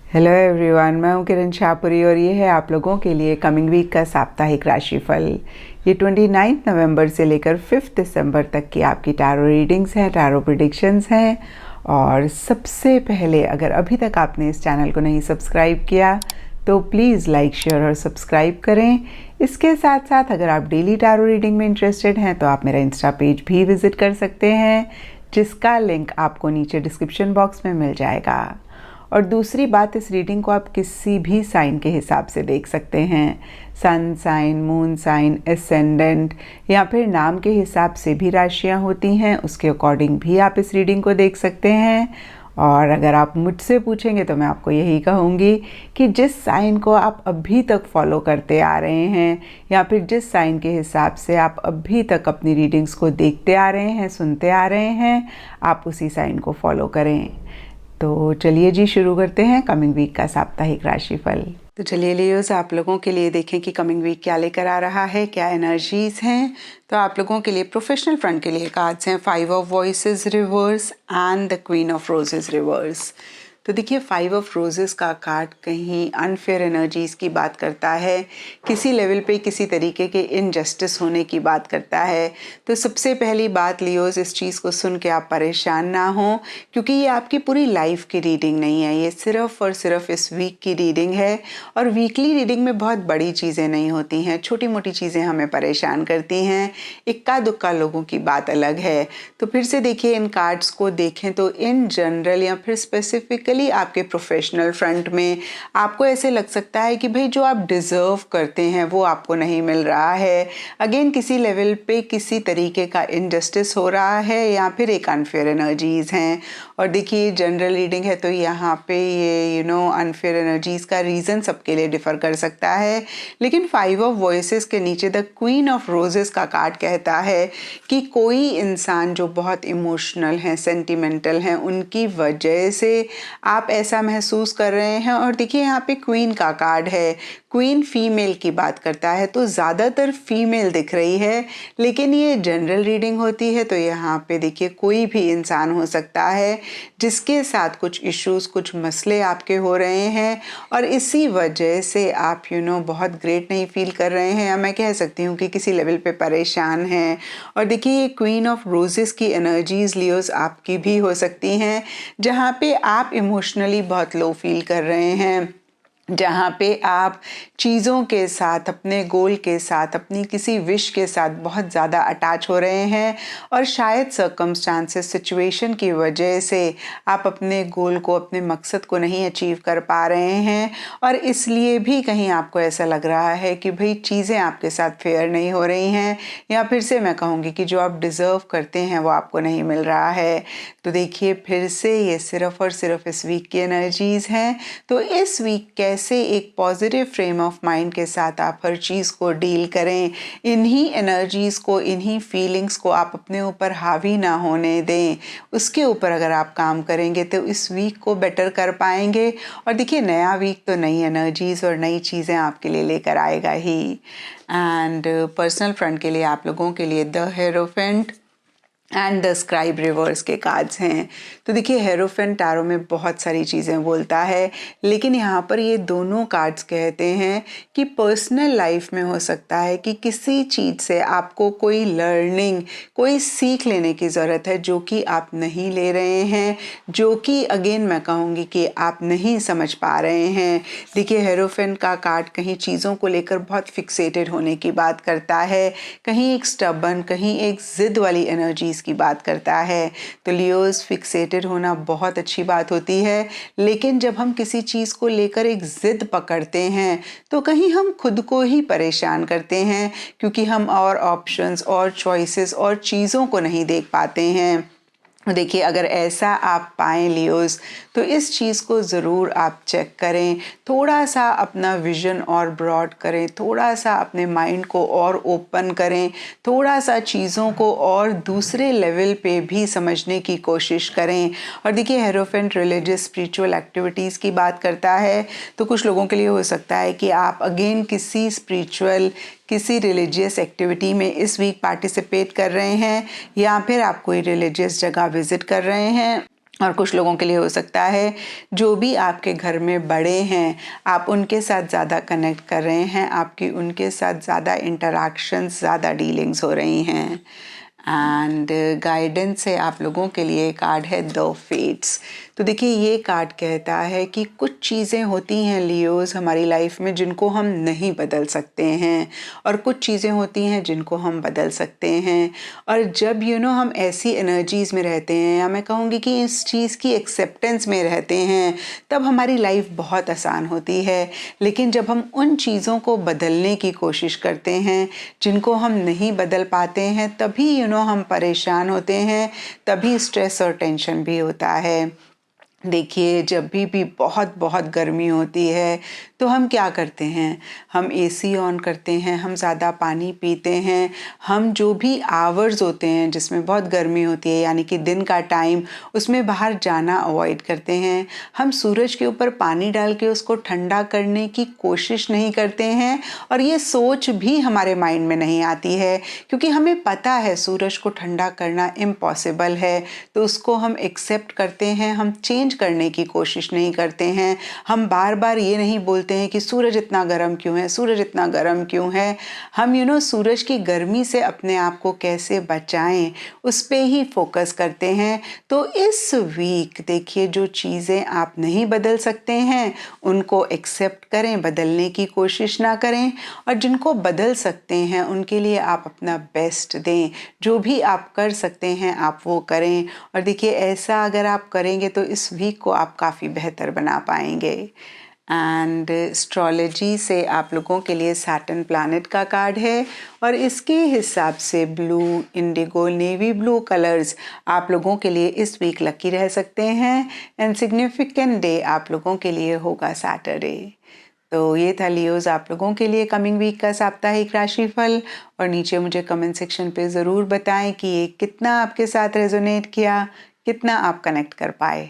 Hello everyone, मैं हूं किरण शाहपुरी और ये है आप लोगों के लिए कमिंग वीक का साप्ताहिक राशिफल। ये 29 नवंबर से लेकर 5 दिसंबर तक की आपकी टैरो रीडिंग्स हैं, टैरो प्रेडिक्शंस हैं। और सबसे पहले, अगर अभी तक आपने इस चैनल को नहीं सब्सक्राइब किया तो प्लीज़ लाइक, शेयर और सब्सक्राइब करें। इसके साथ साथ अगर आप डेली टैरो रीडिंग में इंटरेस्टेड हैं तो आप मेरा इंस्टा पेज भी विज़िट कर सकते हैं, जिसका लिंक आपको नीचे डिस्क्रिप्शन बॉक्स में मिल जाएगा। और दूसरी बात, इस रीडिंग को आप किसी भी साइन के हिसाब से देख सकते हैं। Sun sign, moon sign, ascendant या फिर नाम के हिसाब से भी राशियां होती हैं, उसके अकॉर्डिंग भी आप इस रीडिंग को देख सकते हैं। और अगर आप मुझसे पूछेंगे तो मैं आपको यही कहूँगी कि जिस साइन को आप अभी तक फॉलो करते आ रहे हैं या फिर जिस साइन के हिसाब से आप अभी तक अपनी रीडिंग्स को देखते आ रहे हैं, सुनते आ रहे हैं, आप उसी साइन को फॉलो करें। तो चलिए जी, शुरू करते हैं कमिंग वीक का साप्ताहिक राशिफल। तो चलिए लियोस, आप लोगों के लिए देखें कि कमिंग वीक क्या लेकर आ रहा है, क्या एनर्जीज हैं। तो आप लोगों के लिए प्रोफेशनल फ्रंट के लिए कार्ड्स हैं 5 of voices reverse and the queen of roses reverse. तो देखिए, 5 ऑफ रोजेस का कार्ड कहीं अनफेयर एनर्जीज की बात करता है, किसी लेवल पे किसी तरीके के इनजस्टिस होने की बात करता है। तो सबसे पहली बात लियोस, इस चीज़ को सुन के आप परेशान ना हो, क्योंकि ये आपकी पूरी लाइफ की रीडिंग नहीं है, ये सिर्फ और सिर्फ इस वीक की रीडिंग है। और वीकली रीडिंग में बहुत बड़ी चीज़ें नहीं होती हैं, छोटी मोटी चीज़ें हमें परेशान करती हैं। इक्का दुक्का लोगों की बात अलग है। तो फिर से देखिए, इन कार्ड्स को देखें तो इन जनरल या फिर स्पेसिफिकली आपके प्रोफेशनल फ्रंट में आपको ऐसे लग सकता है कि भाई जो आप डिजर्व करते हैं वो आपको नहीं मिल रहा है। अगेन किसी लेवल पे किसी तरीके का इनजस्टिस हो रहा है या फिर एक अनफेयर एनर्जीज हैं। और देखिए, जनरल रीडिंग है तो यहाँ पे ये अनफेयर एनर्जीज का रीज़न सबके लिए डिफर कर सकता है। लेकिन 5 ऑफ वॉइसेस के नीचे द क्वीन ऑफ रोजेस का कार्ड कहता है कि कोई इंसान जो बहुत इमोशनल हैं, सेंटिमेंटल हैं, उनकी वजह से आप ऐसा महसूस कर रहे हैं। और देखिए, यहाँ पे क्वीन का कार्ड है, क्वीन फीमेल की बात करता है, तो ज़्यादातर फीमेल दिख रही है। लेकिन ये जनरल रीडिंग होती है तो यहाँ पे देखिए कोई भी इंसान हो सकता है जिसके साथ कुछ इश्यूज, कुछ मसले आपके हो रहे हैं और इसी वजह से आप बहुत ग्रेट नहीं फील कर रहे हैं, या मैं कह सकती हूँ कि किसी लेवल पे परेशान हैं। और देखिए, ये क्वीन ऑफ रोजेस की एनर्जीज लियोस आपकी भी हो सकती हैं, जहाँ पे आप इमोशनली बहुत लो फील कर रहे हैं, जहाँ पे आप चीज़ों के साथ, अपने गोल के साथ, अपनी किसी विश के साथ बहुत ज़्यादा अटैच हो रहे हैं। और शायद सर्कमस्टांसेस, सिचुएशन की वजह से आप अपने गोल को, अपने मकसद को नहीं अचीव कर पा रहे हैं। और इसलिए भी कहीं आपको ऐसा लग रहा है कि भाई चीज़ें आपके साथ फेयर नहीं हो रही हैं, या फिर से मैं कहूँगी कि जो आप डिज़र्व करते हैं वो आपको नहीं मिल रहा है। तो देखिए, फिर से ये सिर्फ और सिर्फ इस वीक की एनर्जीज़ हैं। तो इस वीक कैसे एक पॉजिटिव फ्रेम ऑफ माइंड के साथ आप हर चीज़ को डील करें, इन्हीं एनर्जीज़ को, इन्हीं फीलिंग्स को आप अपने ऊपर हावी ना होने दें, उसके ऊपर अगर आप काम करेंगे तो इस वीक को बेटर कर पाएंगे। और देखिए, नया वीक तो नई एनर्जीज़ और नई चीज़ें आपके लिए लेकर आएगा ही। एंड पर्सनल फ्रंट के लिए आप लोगों के लिए the hierophant and the scribe reverse के कार्ड्स हैं। तो देखिए, हेरोफेंट टैरो में बहुत सारी चीज़ें बोलता है, लेकिन यहाँ पर ये दोनों कार्ड्स कहते हैं कि पर्सनल लाइफ में हो सकता है कि किसी चीज़ से आपको कोई लर्निंग, कोई सीख लेने की ज़रूरत है जो कि आप नहीं ले रहे हैं, जो कि अगेन मैं कहूँगी कि आप नहीं समझ पा रहे हैं। देखिए, हेरोफेंट का कार्ड कहीं चीज़ों को लेकर बहुत फिक्सेटेड होने की बात करता है, कहीं एक स्टबर्न, कहीं एक ज़िद वाली एनर्जी की बात करता है। तो लियोस, फिक्सेटेड होना बहुत अच्छी बात होती है, लेकिन जब हम किसी चीज़ को लेकर एक जिद पकड़ते हैं तो कहीं हम खुद को ही परेशान करते हैं, क्योंकि हम और ऑप्शंस और चॉइसेस और चीज़ों को नहीं देख पाते हैं। देखिए, अगर ऐसा आप पाएं लियोस, तो इस चीज़ को ज़रूर आप चेक करें, थोड़ा सा अपना विजन और ब्रॉड करें, थोड़ा सा अपने माइंड को और ओपन करें, थोड़ा सा चीज़ों को और दूसरे लेवल पे भी समझने की कोशिश करें। और देखिए, हेरोफेंट रिलीजियस स्पिरिचुअल एक्टिविटीज़ की बात करता है, तो कुछ लोगों के लिए हो सकता है कि आप अगेन किसी स्पिरिचुअल, किसी रिलीजियस एक्टिविटी में इस वीक पार्टिसिपेट कर रहे हैं, या फिर आप कोई रिलीजियस जगह विजिट कर रहे हैं। और कुछ लोगों के लिए हो सकता है जो भी आपके घर में बड़े हैं आप उनके साथ ज़्यादा कनेक्ट कर रहे हैं, आपकी उनके साथ ज़्यादा इंटरैक्शंस, ज़्यादा डीलिंग्स हो रही हैं। एंड गाइडेंस है आप लोगों के लिए कार्ड है द फेट्स। तो देखिए ये कार्ड कहता है कि कुछ चीज़ें होती हैं लियोज हमारी लाइफ में जिनको हम नहीं बदल सकते हैं और कुछ चीज़ें होती हैं जिनको हम बदल सकते हैं। और जब हम ऐसी एनर्जीज़ में रहते हैं या मैं कहूँगी कि इस चीज़ की एक्सेप्टेंस में रहते हैं तब हमारी लाइफ बहुत आसान होती है। लेकिन जब हम उन चीज़ों को बदलने की कोशिश करते हैं जिनको हम नहीं बदल पाते हैं तभी हम परेशान होते हैं, तभी स्ट्रेस और टेंशन भी होता है। देखिए जब भी बहुत बहुत गर्मी होती है तो हम क्या करते हैं, हम एसी ऑन करते हैं, हम ज़्यादा पानी पीते हैं, हम जो भी आवर्स होते हैं जिसमें बहुत गर्मी होती है यानी कि दिन का टाइम, उसमें बाहर जाना अवॉइड करते हैं। हम सूरज के ऊपर पानी डाल के उसको ठंडा करने की कोशिश नहीं करते हैं और ये सोच भी हमारे माइंड में नहीं आती है क्योंकि हमें पता है सूरज को ठंडा करना इम्पॉसिबल है। तो उसको हम एक्सेप्ट करते हैं, हम चेंज करने की कोशिश नहीं करते हैं। हम बार बार ये नहीं बोलते हैं कि सूरज इतना गर्म क्यों है, सूरज इतना गर्म क्यों है। हम सूरज की गर्मी से अपने आप को कैसे बचाएं उस पे ही फोकस करते हैं। तो इस वीक देखिए जो चीज़ें आप नहीं बदल सकते हैं उनको एक्सेप्ट करें, बदलने की कोशिश ना करें, और जिनको बदल सकते हैं उनके लिए आप अपना बेस्ट दें। जो भी आप कर सकते हैं आप वो करें। और देखिए ऐसा अगर आप करेंगे तो इस वीक को आप काफ़ी बेहतर बना पाएंगे। एंड एस्ट्रोलॉजी से आप लोगों के लिए सैटर्न प्लैनेट का कार्ड है और इसके हिसाब से blue, Indigo, navy blue colours आप लोगों के लिए इस वीक लकी रह सकते हैं। एंड सिग्निफिकेंट डे आप लोगों के लिए होगा सैटरडे। तो ये था लियोज आप लोगों के लिए कमिंग वीक का साप्ताहिक राशिफल। और नीचे मुझे कमेंट सेक्शन पे ज़रूर बताएं कि ये कितना आपके साथ रेजोनेट किया, कितना आप कनेक्ट कर पाए।